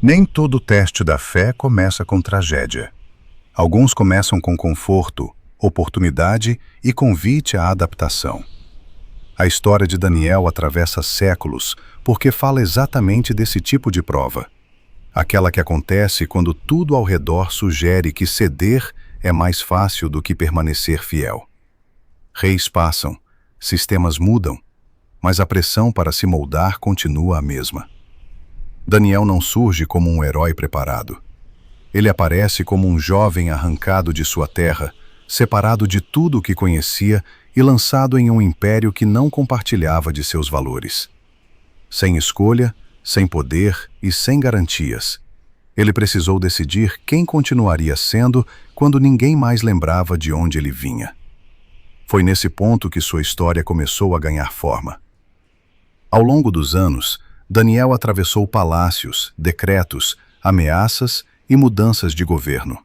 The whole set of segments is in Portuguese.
Nem todo teste da fé começa com tragédia. Alguns começam com conforto, oportunidade e convite à adaptação. A história de Daniel atravessa séculos porque fala exatamente desse tipo de prova. Aquela que acontece quando tudo ao redor sugere que ceder é mais fácil do que permanecer fiel. Reis passam, sistemas mudam, mas a pressão para se moldar continua a mesma. Daniel não surge como um herói preparado. Ele aparece como um jovem arrancado de sua terra, separado de tudo o que conhecia e lançado em um império que não compartilhava de seus valores. Sem escolha, sem poder e sem garantias, ele precisou decidir quem continuaria sendo quando ninguém mais lembrava de onde ele vinha. Foi nesse ponto que sua história começou a ganhar forma. Ao longo dos anos, Daniel atravessou palácios, decretos, ameaças e mudanças de governo.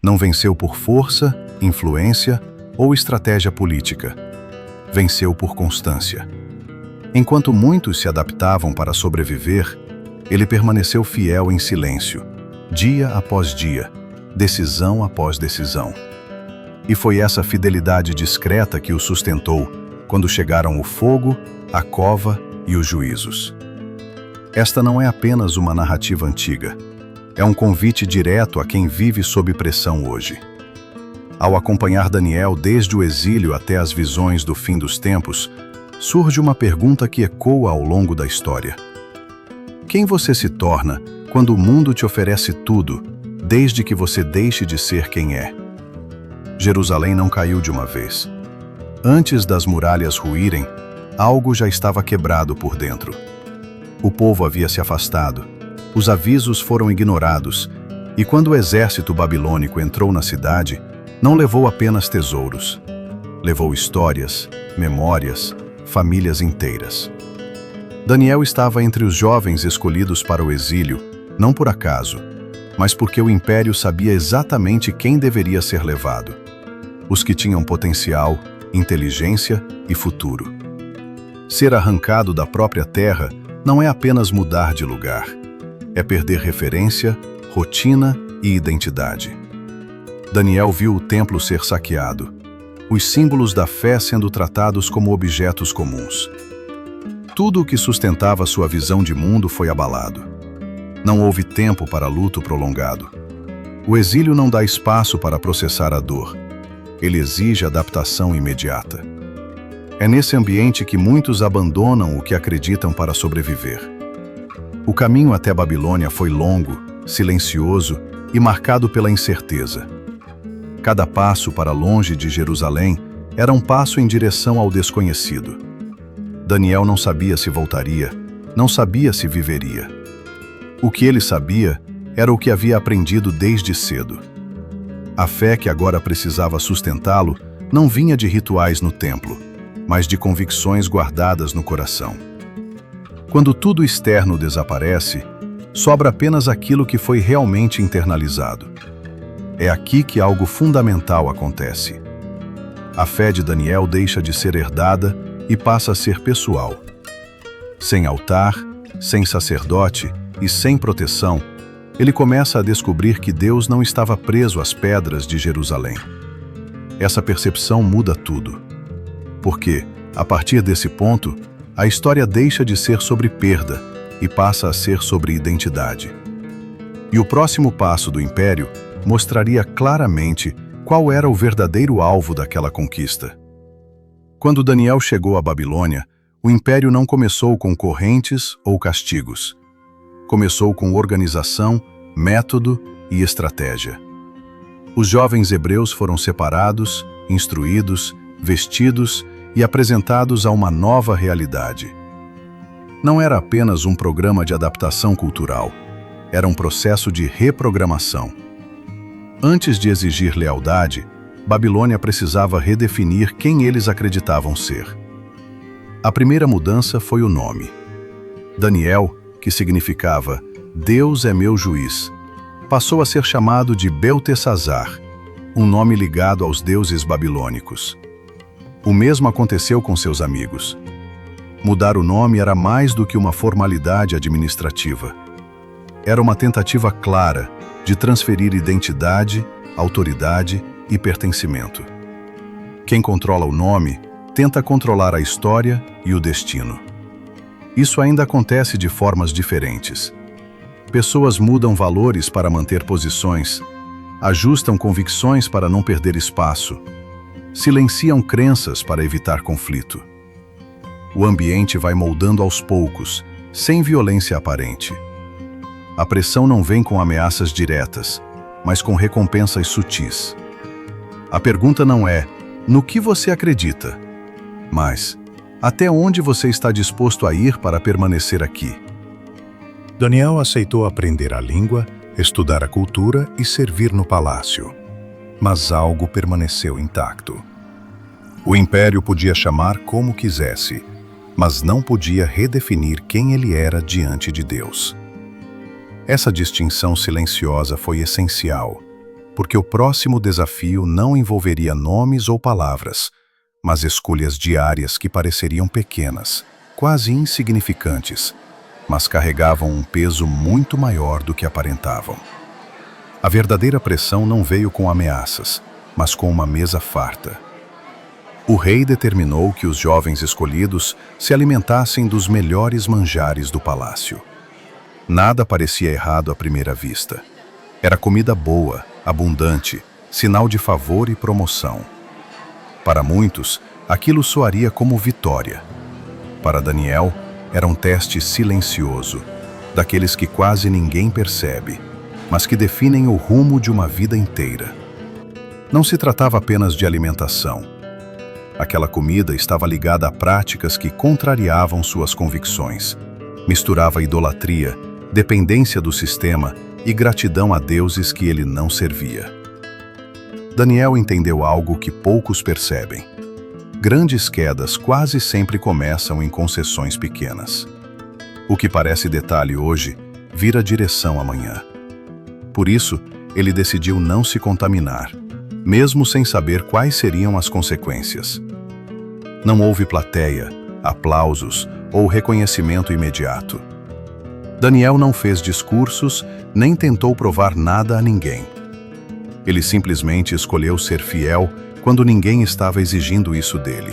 Não venceu por força, influência ou estratégia política. Venceu por constância. Enquanto muitos se adaptavam para sobreviver, ele permaneceu fiel em silêncio, dia após dia, decisão após decisão. E foi essa fidelidade discreta que o sustentou quando chegaram o fogo, a cova e os juízos. Esta não é apenas uma narrativa antiga. É um convite direto a quem vive sob pressão hoje. Ao acompanhar Daniel desde o exílio até as visões do fim dos tempos, surge uma pergunta que ecoa ao longo da história. Quem você se torna quando o mundo te oferece tudo, desde que você deixe de ser quem é? Jerusalém não caiu de uma vez. Antes das muralhas ruírem, algo já estava quebrado por dentro. O povo havia se afastado, os avisos foram ignorados, e quando o exército babilônico entrou na cidade, não levou apenas tesouros. Levou histórias, memórias, famílias inteiras. Daniel estava entre os jovens escolhidos para o exílio, não por acaso, mas porque o império sabia exatamente quem deveria ser levado. Os que tinham potencial, inteligência e futuro. Ser arrancado da própria terra não é apenas mudar de lugar. É perder referência, rotina e identidade. Daniel viu o templo ser saqueado, os símbolos da fé sendo tratados como objetos comuns. Tudo o que sustentava sua visão de mundo foi abalado. Não houve tempo para luto prolongado. O exílio não dá espaço para processar a dor. Ele exige adaptação imediata. É nesse ambiente que muitos abandonam o que acreditam para sobreviver. O caminho até a Babilônia foi longo, silencioso e marcado pela incerteza. Cada passo para longe de Jerusalém era um passo em direção ao desconhecido. Daniel não sabia se voltaria, não sabia se viveria. O que ele sabia era o que havia aprendido desde cedo. A fé que agora precisava sustentá-lo não vinha de rituais no templo, mas de convicções guardadas no coração. Quando tudo externo desaparece, sobra apenas aquilo que foi realmente internalizado. É aqui que algo fundamental acontece. A fé de Daniel deixa de ser herdada e passa a ser pessoal. Sem altar, sem sacerdote e sem proteção, ele começa a descobrir que Deus não estava preso às pedras de Jerusalém. Essa percepção muda tudo. Porque, a partir desse ponto, a história deixa de ser sobre perda e passa a ser sobre identidade. E o próximo passo do império mostraria claramente qual era o verdadeiro alvo daquela conquista. Quando Daniel chegou à Babilônia, o império não começou com correntes ou castigos. Começou com organização, método e estratégia. Os jovens hebreus foram separados, instruídos, vestidos e apresentados a uma nova realidade. Não era apenas um programa de adaptação cultural, era um processo de reprogramação. Antes de exigir lealdade, Babilônia precisava redefinir quem eles acreditavam ser. A primeira mudança foi o nome. Daniel, que significava Deus é meu juiz, passou a ser chamado de Beltesazar, um nome ligado aos deuses babilônicos. O mesmo aconteceu com seus amigos. Mudar o nome era mais do que uma formalidade administrativa. Era uma tentativa clara de transferir identidade, autoridade e pertencimento. Quem controla o nome tenta controlar a história e o destino. Isso ainda acontece de formas diferentes. Pessoas mudam valores para manter posições, ajustam convicções para não perder espaço, silenciam crenças para evitar conflito. O ambiente vai moldando aos poucos, sem violência aparente. A pressão não vem com ameaças diretas, mas com recompensas sutis. A pergunta não é: no que você acredita? Mas, até onde você está disposto a ir para permanecer aqui? Daniel aceitou aprender a língua, estudar a cultura e servir no palácio. Mas algo permaneceu intacto. O império podia chamar como quisesse, mas não podia redefinir quem ele era diante de Deus. Essa distinção silenciosa foi essencial, porque o próximo desafio não envolveria nomes ou palavras, mas escolhas diárias que pareceriam pequenas, quase insignificantes, mas carregavam um peso muito maior do que aparentavam. A verdadeira pressão não veio com ameaças, mas com uma mesa farta. O rei determinou que os jovens escolhidos se alimentassem dos melhores manjares do palácio. Nada parecia errado à primeira vista. Era comida boa, abundante, sinal de favor e promoção. Para muitos, aquilo soaria como vitória. Para Daniel, era um teste silencioso, daqueles que quase ninguém percebe, mas que definem o rumo de uma vida inteira. Não se tratava apenas de alimentação. Aquela comida estava ligada a práticas que contrariavam suas convicções. Misturava idolatria, dependência do sistema e gratidão a deuses que ele não servia. Daniel entendeu algo que poucos percebem. Grandes quedas quase sempre começam em concessões pequenas. O que parece detalhe hoje, vira direção amanhã. Por isso, ele decidiu não se contaminar, mesmo sem saber quais seriam as consequências. Não houve plateia, aplausos ou reconhecimento imediato. Daniel não fez discursos, nem tentou provar nada a ninguém. Ele simplesmente escolheu ser fiel quando ninguém estava exigindo isso dele.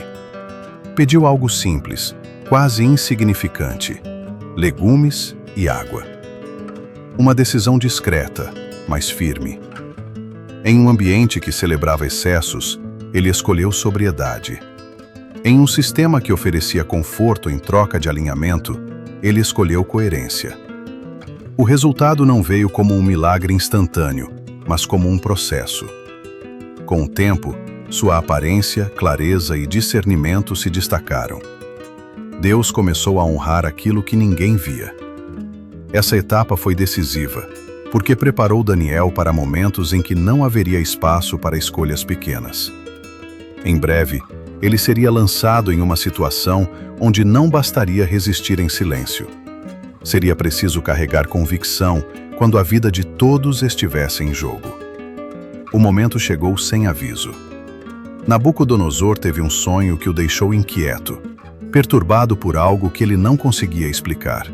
Pediu algo simples, quase insignificante: legumes e água. Uma decisão discreta, mas firme. Em um ambiente que celebrava excessos, ele escolheu sobriedade. Em um sistema que oferecia conforto em troca de alinhamento, ele escolheu coerência. O resultado não veio como um milagre instantâneo, mas como um processo. Com o tempo, sua aparência, clareza e discernimento se destacaram. Deus começou a honrar aquilo que ninguém via. Essa etapa foi decisiva, porque preparou Daniel para momentos em que não haveria espaço para escolhas pequenas. Em breve, ele seria lançado em uma situação onde não bastaria resistir em silêncio. Seria preciso carregar convicção quando a vida de todos estivesse em jogo. O momento chegou sem aviso. Nabucodonosor teve um sonho que o deixou inquieto, perturbado por algo que ele não conseguia explicar.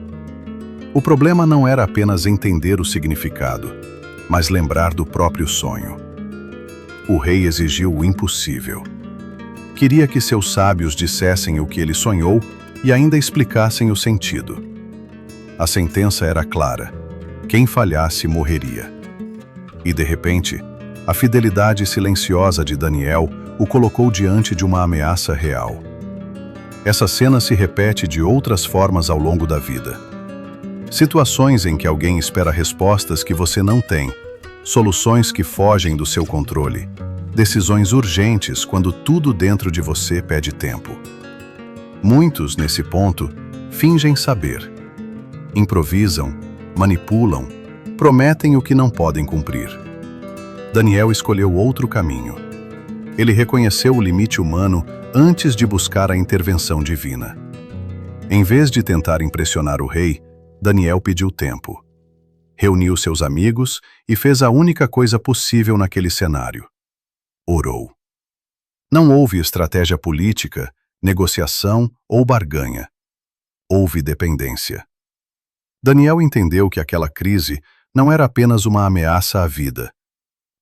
O problema não era apenas entender o significado, mas lembrar do próprio sonho. O rei exigiu o impossível. Queria que seus sábios dissessem o que ele sonhou e ainda explicassem o sentido. A sentença era clara: quem falhasse morreria. E de repente, a fidelidade silenciosa de Daniel o colocou diante de uma ameaça real. Essa cena se repete de outras formas ao longo da vida. Situações em que alguém espera respostas que você não tem, soluções que fogem do seu controle, decisões urgentes quando tudo dentro de você pede tempo. Muitos, nesse ponto, fingem saber. Improvisam, manipulam, prometem o que não podem cumprir. Daniel escolheu outro caminho. Ele reconheceu o limite humano antes de buscar a intervenção divina. Em vez de tentar impressionar o rei, Daniel pediu tempo. Reuniu seus amigos e fez a única coisa possível naquele cenário: orou. Não houve estratégia política, negociação ou barganha. Houve dependência. Daniel entendeu que aquela crise não era apenas uma ameaça à vida,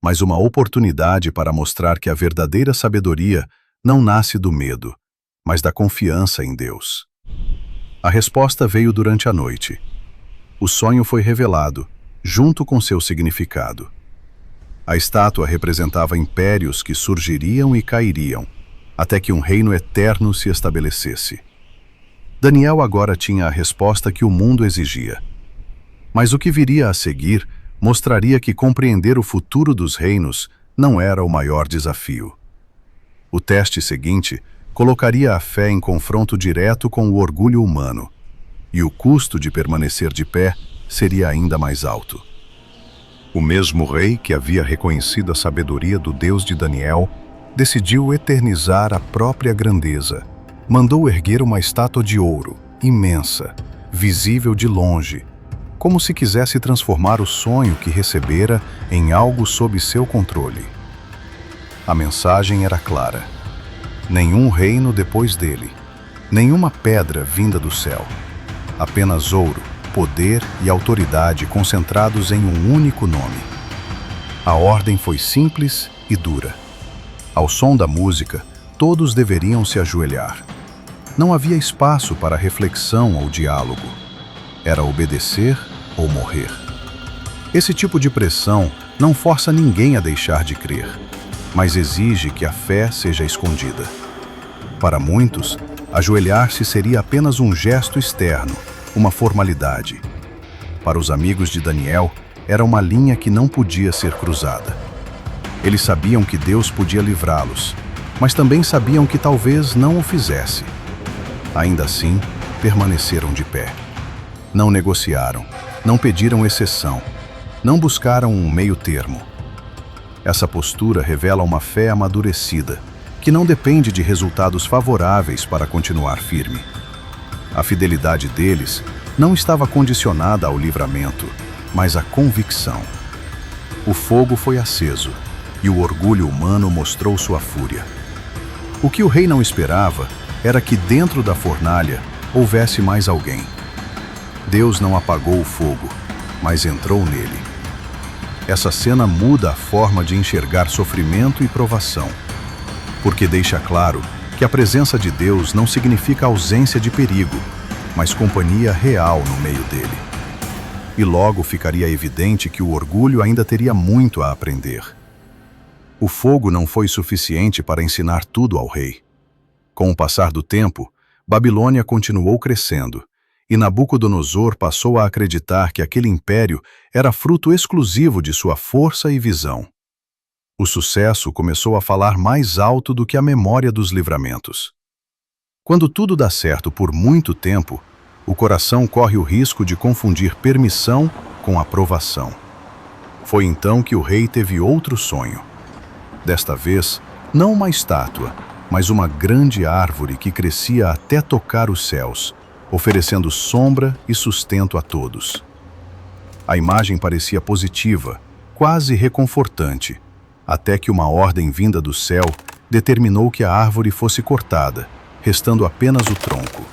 mas uma oportunidade para mostrar que a verdadeira sabedoria não nasce do medo, mas da confiança em Deus. A resposta veio durante a noite. O sonho foi revelado, junto com seu significado. A estátua representava impérios que surgiriam e cairiam, até que um reino eterno se estabelecesse. Daniel agora tinha a resposta que o mundo exigia. Mas o que viria a seguir mostraria que compreender o futuro dos reinos não era o maior desafio. O teste seguinte colocaria a fé em confronto direto com o orgulho humano, e o custo de permanecer de pé seria ainda mais alto. O mesmo rei que havia reconhecido a sabedoria do Deus de Daniel decidiu eternizar a própria grandeza. Mandou erguer uma estátua de ouro, imensa, visível de longe, como se quisesse transformar o sonho que recebera em algo sob seu controle. A mensagem era clara: nenhum reino depois dele, nenhuma pedra vinda do céu, apenas ouro, poder e autoridade concentrados em um único nome. A ordem foi simples e dura. Ao som da música, todos deveriam se ajoelhar. Não havia espaço para reflexão ou diálogo. Era obedecer ou morrer. Esse tipo de pressão não força ninguém a deixar de crer, mas exige que a fé seja escondida. Para muitos, ajoelhar-se seria apenas um gesto externo, uma formalidade. Para os amigos de Daniel, era uma linha que não podia ser cruzada. Eles sabiam que Deus podia livrá-los, mas também sabiam que talvez não o fizesse. Ainda assim, permaneceram de pé. Não negociaram, não pediram exceção, não buscaram um meio termo. Essa postura revela uma fé amadurecida, que não depende de resultados favoráveis para continuar firme. A fidelidade deles não estava condicionada ao livramento, mas à convicção. O fogo foi aceso, e o orgulho humano mostrou sua fúria. O que o rei não esperava era que dentro da fornalha houvesse mais alguém. Deus não apagou o fogo, mas entrou nele. Essa cena muda a forma de enxergar sofrimento e provação, porque deixa claro que a presença de Deus não significa ausência de perigo, mas companhia real no meio dele. E logo ficaria evidente que o orgulho ainda teria muito a aprender. O fogo não foi suficiente para ensinar tudo ao rei. Com o passar do tempo, Babilônia continuou crescendo, e Nabucodonosor passou a acreditar que aquele império era fruto exclusivo de sua força e visão. O sucesso começou a falar mais alto do que a memória dos livramentos. Quando tudo dá certo por muito tempo, o coração corre o risco de confundir permissão com aprovação. Foi então que o rei teve outro sonho. Desta vez, não uma estátua, mas uma grande árvore que crescia até tocar os céus, oferecendo sombra e sustento a todos. A imagem parecia positiva, quase reconfortante, até que uma ordem vinda do céu determinou que a árvore fosse cortada, restando apenas o tronco.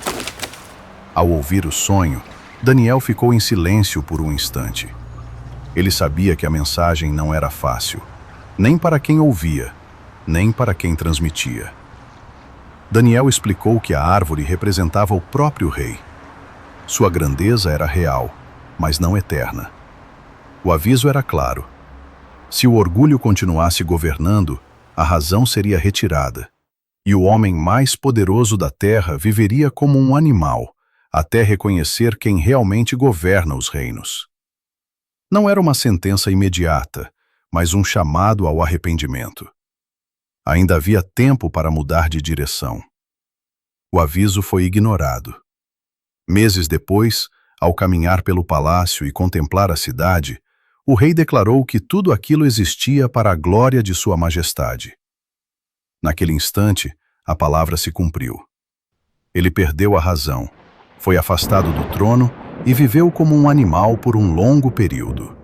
Ao ouvir o sonho, Daniel ficou em silêncio por um instante. Ele sabia que a mensagem não era fácil, nem para quem ouvia, nem para quem transmitia. Daniel explicou que a árvore representava o próprio rei. Sua grandeza era real, mas não eterna. O aviso era claro. Se o orgulho continuasse governando, a razão seria retirada, e o homem mais poderoso da terra viveria como um animal, até reconhecer quem realmente governa os reinos. Não era uma sentença imediata, mas um chamado ao arrependimento. Ainda havia tempo para mudar de direção. O aviso foi ignorado. Meses depois, ao caminhar pelo palácio e contemplar a cidade, o rei declarou que tudo aquilo existia para a glória de sua majestade. Naquele instante, a palavra se cumpriu. Ele perdeu a razão, foi afastado do trono e viveu como um animal por um longo período.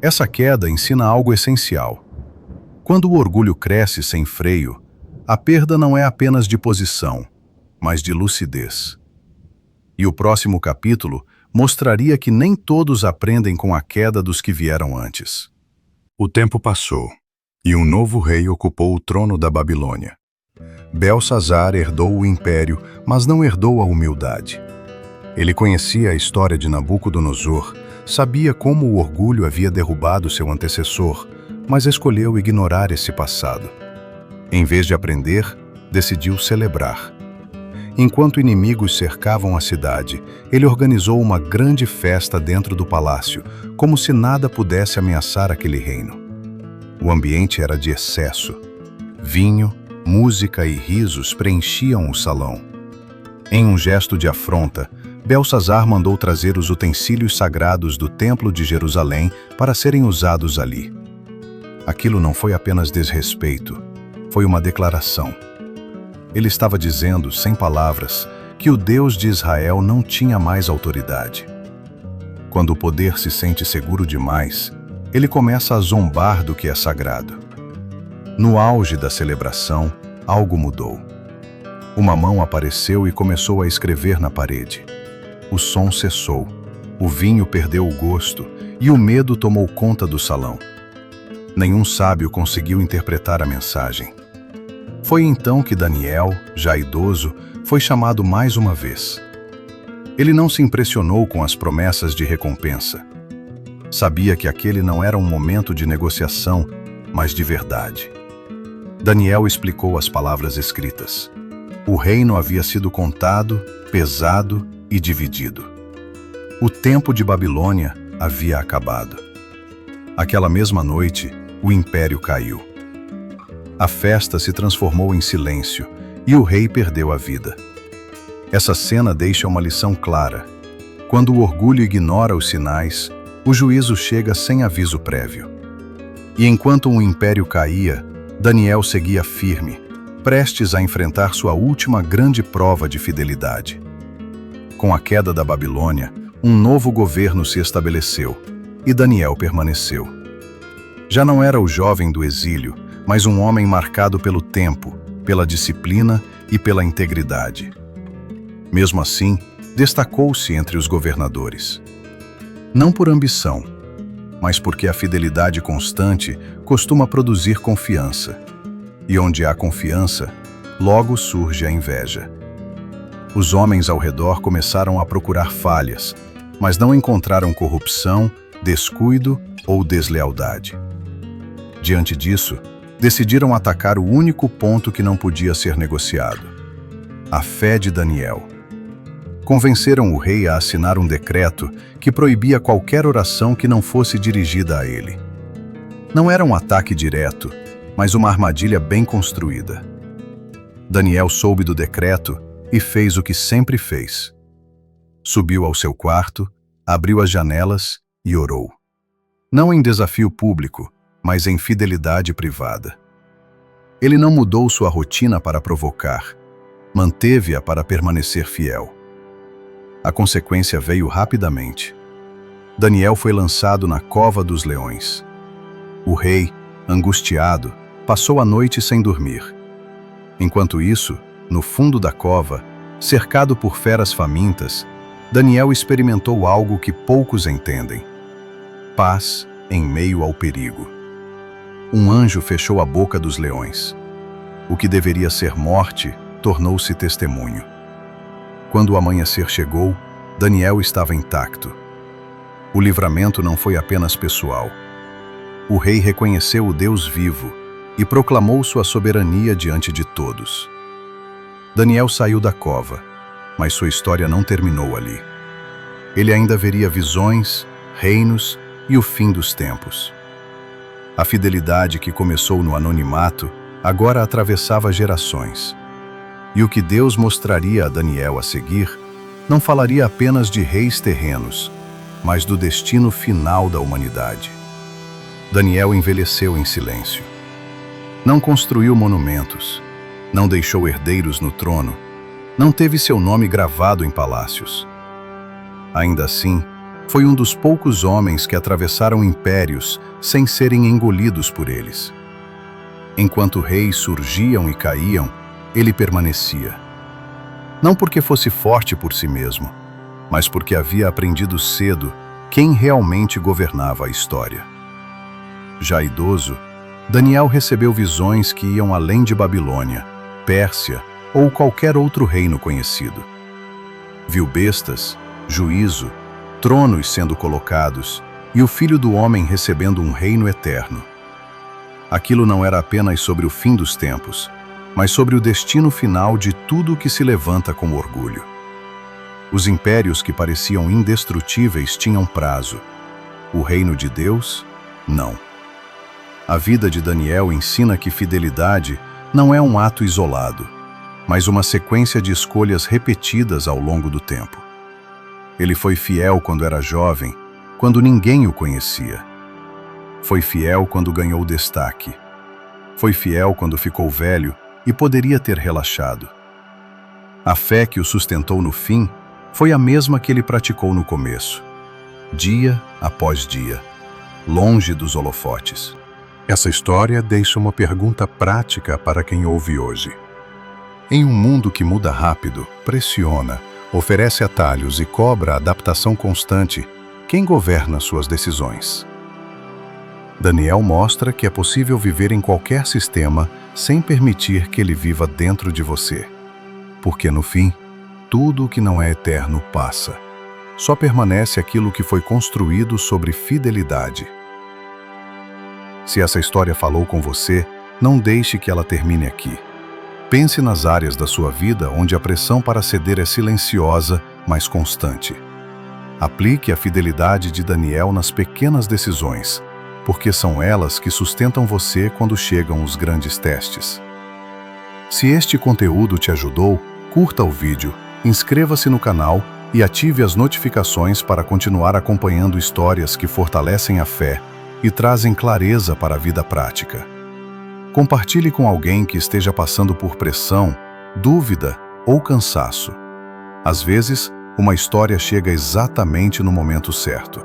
Essa queda ensina algo essencial. Quando o orgulho cresce sem freio, a perda não é apenas de posição, mas de lucidez. E o próximo capítulo mostraria que nem todos aprendem com a queda dos que vieram antes. O tempo passou, e um novo rei ocupou o trono da Babilônia. Belsazar herdou o império, mas não herdou a humildade. Ele conhecia a história de Nabucodonosor, sabia como o orgulho havia derrubado seu antecessor, mas escolheu ignorar esse passado. Em vez de aprender, decidiu celebrar. Enquanto inimigos cercavam a cidade, ele organizou uma grande festa dentro do palácio, como se nada pudesse ameaçar aquele reino. O ambiente era de excesso. Vinho, música e risos preenchiam o salão. Em um gesto de afronta, Belsazar mandou trazer os utensílios sagrados do Templo de Jerusalém para serem usados ali. Aquilo não foi apenas desrespeito, foi uma declaração. Ele estava dizendo, sem palavras, que o Deus de Israel não tinha mais autoridade. Quando o poder se sente seguro demais, ele começa a zombar do que é sagrado. No auge da celebração, algo mudou. Uma mão apareceu e começou a escrever na parede. O som cessou, o vinho perdeu o gosto e o medo tomou conta do salão. Nenhum sábio conseguiu interpretar a mensagem. Foi então que Daniel, já idoso, foi chamado mais uma vez. Ele não se impressionou com as promessas de recompensa. Sabia que aquele não era um momento de negociação, mas de verdade. Daniel explicou as palavras escritas. O reino havia sido contado, pesado e dividido. O tempo de Babilônia havia acabado. Aquela mesma noite, o império caiu. A festa se transformou em silêncio e o rei perdeu a vida. Essa cena deixa uma lição clara. Quando o orgulho ignora os sinais, o juízo chega sem aviso prévio. E enquanto um império caía, Daniel seguia firme, prestes a enfrentar sua última grande prova de fidelidade. Com a queda da Babilônia, um novo governo se estabeleceu, e Daniel permaneceu. Já não era o jovem do exílio, mas um homem marcado pelo tempo, pela disciplina e pela integridade. Mesmo assim, destacou-se entre os governadores. Não por ambição, mas porque a fidelidade constante costuma produzir confiança. E onde há confiança, logo surge a inveja. Os homens ao redor começaram a procurar falhas, mas não encontraram corrupção, descuido ou deslealdade. Diante disso, decidiram atacar o único ponto que não podia ser negociado: a fé de Daniel. Convenceram o rei a assinar um decreto que proibia qualquer oração que não fosse dirigida a ele. Não era um ataque direto, mas uma armadilha bem construída. Daniel soube do decreto e fez o que sempre fez. Subiu ao seu quarto, abriu as janelas e orou. Não em desafio público, mas em fidelidade privada. Ele não mudou sua rotina para provocar, manteve-a para permanecer fiel. A consequência veio rapidamente. Daniel foi lançado na cova dos leões. O rei, angustiado, passou a noite sem dormir. Enquanto isso, no fundo da cova, cercado por feras famintas, Daniel experimentou algo que poucos entendem: paz em meio ao perigo. Um anjo fechou a boca dos leões. O que deveria ser morte tornou-se testemunho. Quando o amanhecer chegou, Daniel estava intacto. O livramento não foi apenas pessoal. O rei reconheceu o Deus vivo e proclamou sua soberania diante de todos. Daniel saiu da cova, mas sua história não terminou ali. Ele ainda veria visões, reinos e o fim dos tempos. A fidelidade que começou no anonimato agora atravessava gerações. E o que Deus mostraria a Daniel a seguir não falaria apenas de reis terrenos, mas do destino final da humanidade. Daniel envelheceu em silêncio. Não construiu monumentos, não deixou herdeiros no trono, não teve seu nome gravado em palácios. Ainda assim, foi um dos poucos homens que atravessaram impérios sem serem engolidos por eles. Enquanto reis surgiam e caíam, ele permanecia. Não porque fosse forte por si mesmo, mas porque havia aprendido cedo quem realmente governava a história. Já idoso, Daniel recebeu visões que iam além de Babilônia, Pérsia ou qualquer outro reino conhecido. Viu bestas, juízo, tronos sendo colocados e o Filho do Homem recebendo um reino eterno. Aquilo não era apenas sobre o fim dos tempos, mas sobre o destino final de tudo o que se levanta com orgulho. Os impérios que pareciam indestrutíveis tinham prazo. O reino de Deus, não. A vida de Daniel ensina que fidelidade não é um ato isolado, mas uma sequência de escolhas repetidas ao longo do tempo. Ele foi fiel quando era jovem, quando ninguém o conhecia. Foi fiel quando ganhou destaque. Foi fiel quando ficou velho e poderia ter relaxado. A fé que o sustentou no fim foi a mesma que ele praticou no começo, dia após dia, longe dos holofotes. Essa história deixa uma pergunta prática para quem ouve hoje. Em um mundo que muda rápido, pressiona, oferece atalhos e cobra adaptação constante, quem governa suas decisões? Daniel mostra que é possível viver em qualquer sistema sem permitir que ele viva dentro de você. Porque no fim, tudo o que não é eterno passa. Só permanece aquilo que foi construído sobre fidelidade. Se essa história falou com você, não deixe que ela termine aqui. Pense nas áreas da sua vida onde a pressão para ceder é silenciosa, mas constante. Aplique a fidelidade de Daniel nas pequenas decisões, porque são elas que sustentam você quando chegam os grandes testes. Se este conteúdo te ajudou, curta o vídeo, inscreva-se no canal e ative as notificações para continuar acompanhando histórias que fortalecem a fé e trazem clareza para a vida prática. Compartilhe com alguém que esteja passando por pressão, dúvida ou cansaço. Às vezes, uma história chega exatamente no momento certo.